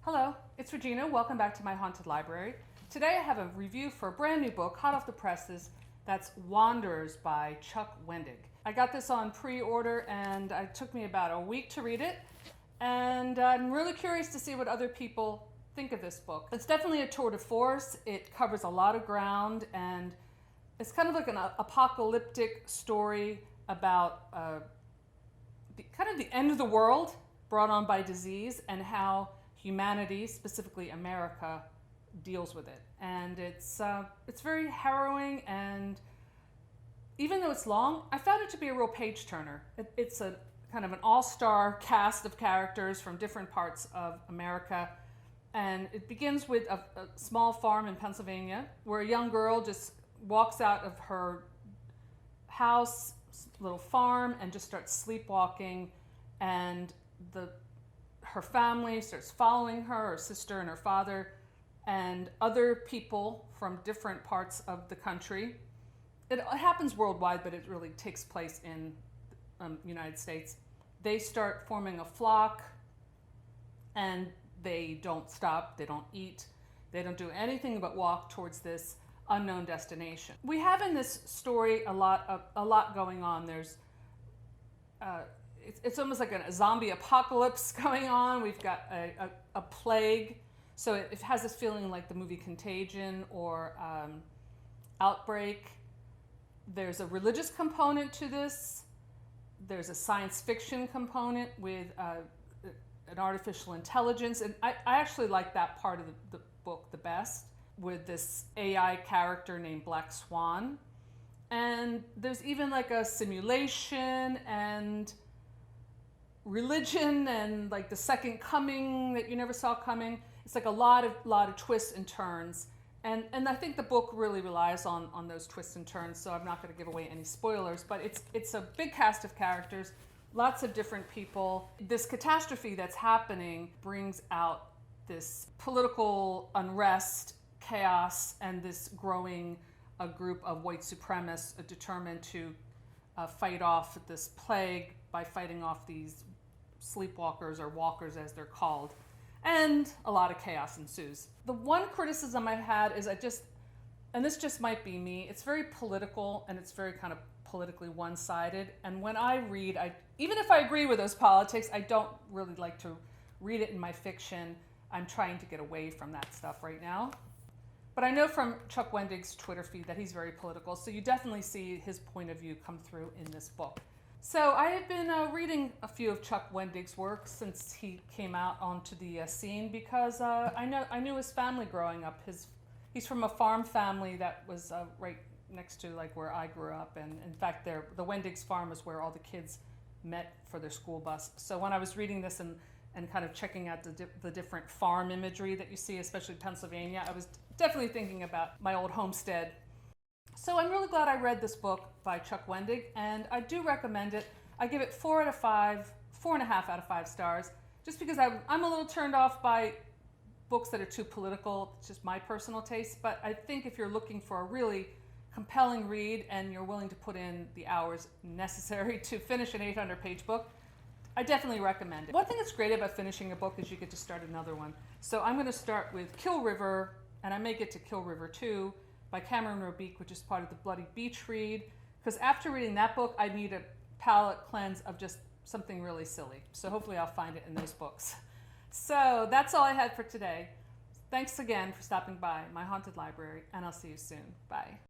Hello, it's Regina. Welcome back to my haunted library. Today I have a review for a brand new book, hot off the presses, that's Wanderers by Chuck Wendig. I got this on pre-order and it took me about a week to read it, and I'm really curious to see what other people think of this book. It's definitely a tour de force. It covers a lot of ground, and it's kind of like an apocalyptic story about kind of the end of the world brought on by disease and how humanity, specifically America, deals with it. And it's very harrowing, and even though it's long, I found it to be a real page turner. It's a kind of an all-star cast of characters from different parts of America, and it begins with a small farm in Pennsylvania where a young girl just walks out of her house, little farm, and just starts sleepwalking, and her family starts following her sister and her father, and other people from different parts of the country. It happens worldwide, but it really takes place in United States. They start forming a flock, and they don't stop, they don't eat, they don't do anything but walk towards this unknown destination. We have in this story a lot going on. There's it's almost like a zombie apocalypse going on. We've got a plague, so it has this feeling like the movie Contagion or Outbreak. There's a religious component to this. There's a science fiction component with an artificial intelligence, and I actually like that part of the book the best, with this AI character named Black Swan. And there's even like a simulation and religion and like the second coming that you never saw coming. It's like a lot of twists and turns. And I think the book really relies on those twists and turns, so I'm not going to give away any spoilers, but it's a big cast of characters, lots of different people. This catastrophe that's happening brings out this political unrest, chaos, and this growing a group of white supremacists determined to fight off this plague by fighting off these sleepwalkers, or walkers as they're called. And a lot of chaos ensues. The one criticism I had is and this just might be me, it's very political, and it's very kind of politically one-sided. And when I read, even if I agree with those politics, I don't really like to read it in my fiction. I'm trying to get away from that stuff right now. But I know from Chuck Wendig's Twitter feed that he's very political, so you definitely see his point of view come through in this book. So I have been reading a few of Chuck Wendig's works since he came out onto the scene, because I knew his family growing up. He's from a farm family that was right next to like where I grew up, and in fact the Wendig's farm is where all the kids met for their school bus. So when I was reading this and kind of checking out the different farm imagery that you see, especially Pennsylvania, I was definitely thinking about my old homestead. So I'm really glad I read this book by Chuck Wendig, and I do recommend it. I give it 4.5 out of 5 stars, just because I'm a little turned off by books that are too political. It's just my personal taste, but I think if you're looking for a really compelling read and you're willing to put in the hours necessary to finish an 800-page book, I definitely recommend it. One thing that's great about finishing a book is you get to start another one. So I'm going to start with Kill River, and I may get to Kill River 2 by Cameron Robique, which is part of the Bloody Beach read, because after reading that book, I need a palate cleanse of just something really silly. So hopefully I'll find it in those books. So that's all I had for today. Thanks again for stopping by my haunted library, and I'll see you soon. Bye.